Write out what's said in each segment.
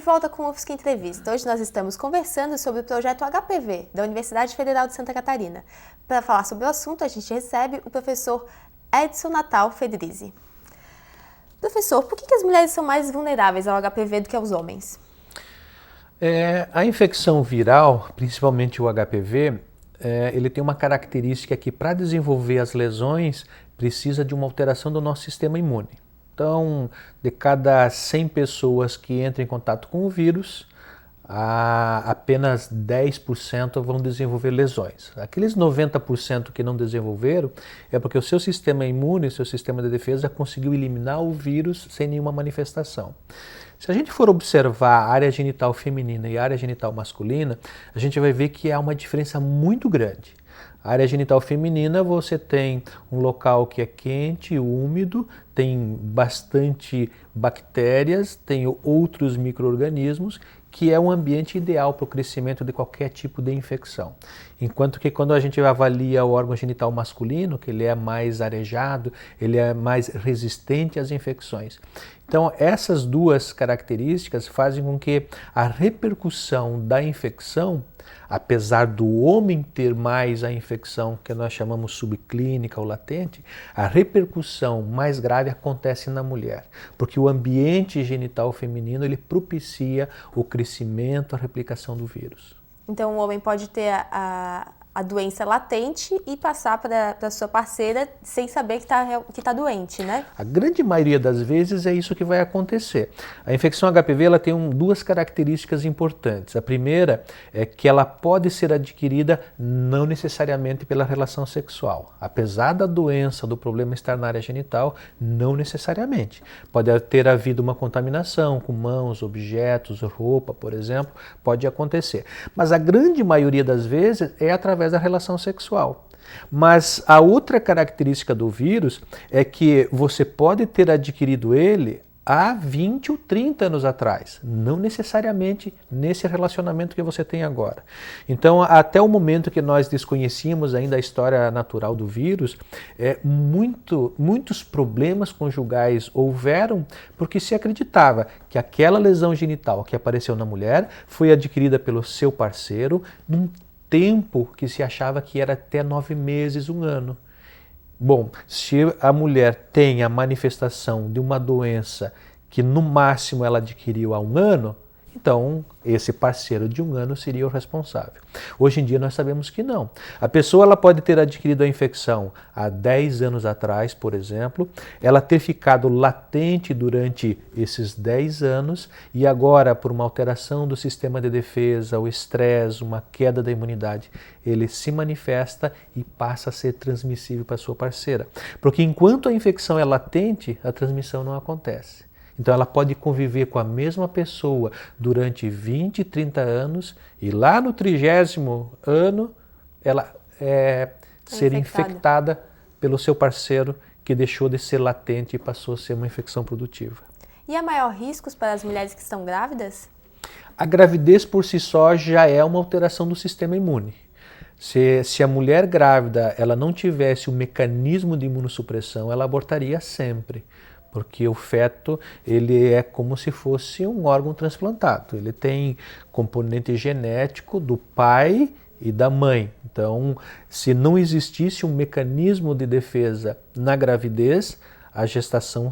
volta com o UFSC Entrevista. Hoje nós estamos conversando sobre o projeto HPV, da Universidade Federal de Santa Catarina. Para falar sobre o assunto, a gente recebe o professor Edson Natal Fedrizi. Professor, por que as mulheres são mais vulneráveis ao HPV do que os homens? A infecção viral, principalmente o HPV, ele tem uma característica que para desenvolver as lesões precisa de uma alteração do nosso sistema imune. Então, de cada 100 pessoas que entram em contato com o vírus, apenas 10% vão desenvolver lesões. Aqueles 90% que não desenvolveram é porque o seu sistema imune, o seu sistema de defesa conseguiu eliminar o vírus sem nenhuma manifestação. Se a gente for observar a área genital feminina e a área genital masculina, a gente vai ver que há uma diferença muito grande. A área genital feminina, você tem um local que é quente, úmido, tem bastante bactérias, tem outros micro-organismos, que é um ambiente ideal para o crescimento de qualquer tipo de infecção. Enquanto que quando a gente avalia o órgão genital masculino, que ele é mais arejado, ele é mais resistente às infecções. Então, essas duas características fazem com que a repercussão da infecção, apesar do homem ter mais a infecção que nós chamamos subclínica ou latente, a repercussão mais grave acontece na mulher, porque o ambiente genital feminino ele propicia o crescimento, a replicação do vírus. Então o homem pode ter a doença latente e passar para sua parceira sem saber que tá doente, né? A grande maioria das vezes é isso que vai acontecer. A infecção HPV ela tem duas características importantes. A primeira é que ela pode ser adquirida não necessariamente pela relação sexual. Apesar da doença, do problema estar na área genital, não necessariamente. Pode ter havido uma contaminação com mãos, objetos, roupa, por exemplo, pode acontecer. Mas a grande maioria das vezes é através da relação sexual. Mas a outra característica do vírus é que você pode ter adquirido ele há 20 ou 30 anos atrás, não necessariamente nesse relacionamento que você tem agora. Então, até o momento que nós desconhecíamos ainda a história natural do vírus, muitos problemas conjugais houveram porque se acreditava que aquela lesão genital que apareceu na mulher foi adquirida pelo seu parceiro num tempo que se achava que era até 9 meses, 1 ano. Bom, se a mulher tem a manifestação de uma doença que no máximo ela adquiriu há 1 ano, então esse parceiro de 1 ano seria o responsável. Hoje em dia nós sabemos que não. A pessoa ela pode ter adquirido a infecção há 10 anos atrás, por exemplo, ela ter ficado latente durante esses 10 anos e agora por uma alteração do sistema de defesa, o estresse, uma queda da imunidade, ele se manifesta e passa a ser transmissível para a sua parceira. Porque enquanto a infecção é latente, a transmissão não acontece. Então ela pode conviver com a mesma pessoa durante 20, 30 anos e lá no 30º ano ela ser infectada pelo seu parceiro que deixou de ser latente e passou a ser uma infecção produtiva. E há maior riscos para as mulheres que estão grávidas? A gravidez por si só já é uma alteração do sistema imune. Se a mulher grávida ela não tivesse um mecanismo de imunossupressão, ela abortaria sempre. Porque o feto ele é como se fosse um órgão transplantado. Ele tem componente genético do pai e da mãe. Então, se não existisse um mecanismo de defesa na gravidez, a gestação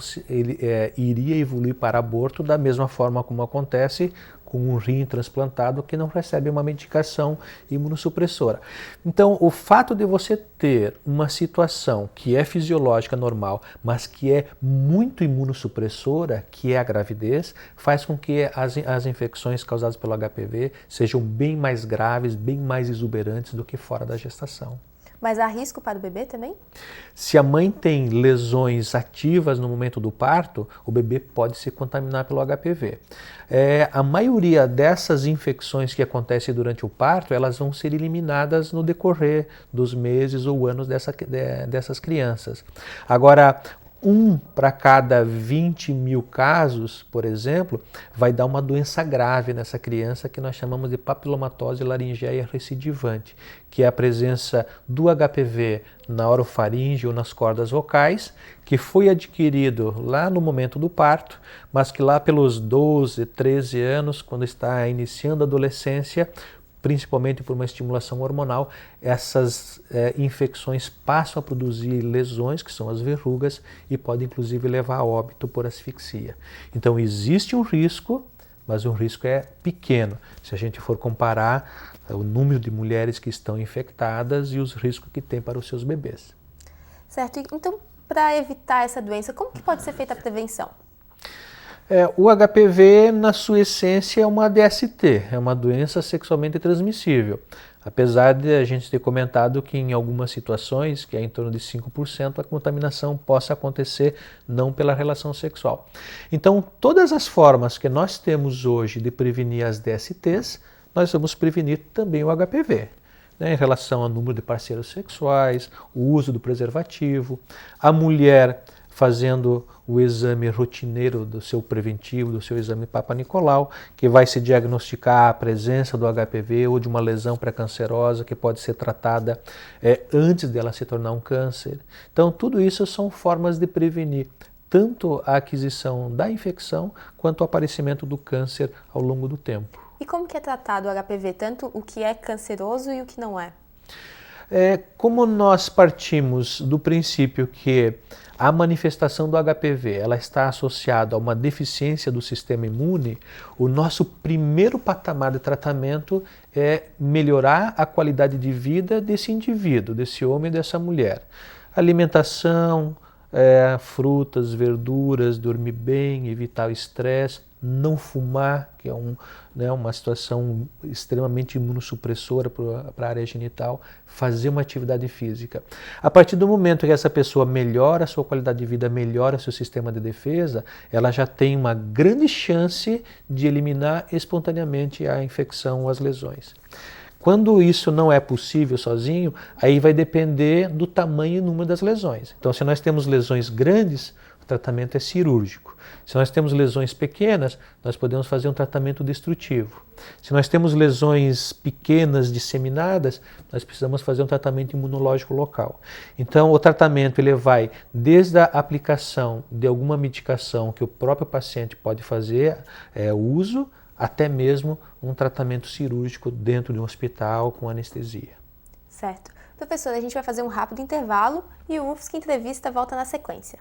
iria evoluir para aborto da mesma forma como acontece com um rim transplantado que não recebe uma medicação imunossupressora. Então, o fato de você ter uma situação que é fisiológica normal, mas que é muito imunossupressora, que é a gravidez, faz com que as infecções causadas pelo HPV sejam bem mais graves, bem mais exuberantes do que fora da gestação. Mas há risco para o bebê também? Se a mãe tem lesões ativas no momento do parto, o bebê pode se contaminar pelo HPV. A maioria dessas infecções que acontecem durante o parto, elas vão ser eliminadas no decorrer dos meses ou anos dessas crianças. Agora, para cada 20 mil casos, por exemplo, vai dar uma doença grave nessa criança que nós chamamos de papilomatose laringeia recidivante, que é a presença do HPV na orofaringe ou nas cordas vocais, que foi adquirido lá no momento do parto, mas que lá pelos 12, 13 anos, quando está iniciando a adolescência, principalmente por uma estimulação hormonal, essas infecções passam a produzir lesões, que são as verrugas, e podem inclusive levar a óbito por asfixia. Então existe um risco, mas o risco é pequeno, se a gente for comparar o número de mulheres que estão infectadas e os riscos que tem para os seus bebês. Certo, então para evitar essa doença, como que pode ser feita a prevenção? O HPV, na sua essência, é uma DST, é uma doença sexualmente transmissível. Apesar de a gente ter comentado que em algumas situações, que é em torno de 5%, a contaminação possa acontecer não pela relação sexual. Então, todas as formas que nós temos hoje de prevenir as DSTs, nós vamos prevenir também o HPV. Em relação ao número de parceiros sexuais, o uso do preservativo, a mulher fazendo o exame rotineiro do seu preventivo, do seu exame Papa Nicolau, que vai se diagnosticar a presença do HPV ou de uma lesão pré-cancerosa que pode ser tratada antes dela se tornar um câncer. Então, tudo isso são formas de prevenir tanto a aquisição da infecção quanto o aparecimento do câncer ao longo do tempo. E como que é tratado o HPV, tanto o que é canceroso e o que não é? Como nós partimos do princípio que a manifestação do HPV ela está associada a uma deficiência do sistema imune, o nosso primeiro patamar de tratamento é melhorar a qualidade de vida desse indivíduo, desse homem e dessa mulher. Alimentação, frutas, verduras, dormir bem, evitar o estresse, não fumar, que é uma situação extremamente imunossupressora para a área genital, fazer uma atividade física. A partir do momento que essa pessoa melhora a sua qualidade de vida, melhora seu sistema de defesa, ela já tem uma grande chance de eliminar espontaneamente a infecção ou as lesões. Quando isso não é possível sozinho, aí vai depender do tamanho e número das lesões. Então, se nós temos lesões grandes, o tratamento é cirúrgico. Se nós temos lesões pequenas, nós podemos fazer um tratamento destrutivo. Se nós temos lesões pequenas, disseminadas, nós precisamos fazer um tratamento imunológico local. Então, o tratamento ele vai desde a aplicação de alguma medicação que o próprio paciente pode fazer uso, até mesmo um tratamento cirúrgico dentro de um hospital com anestesia. Certo. Professora, a gente vai fazer um rápido intervalo e o UFSC Entrevista volta na sequência.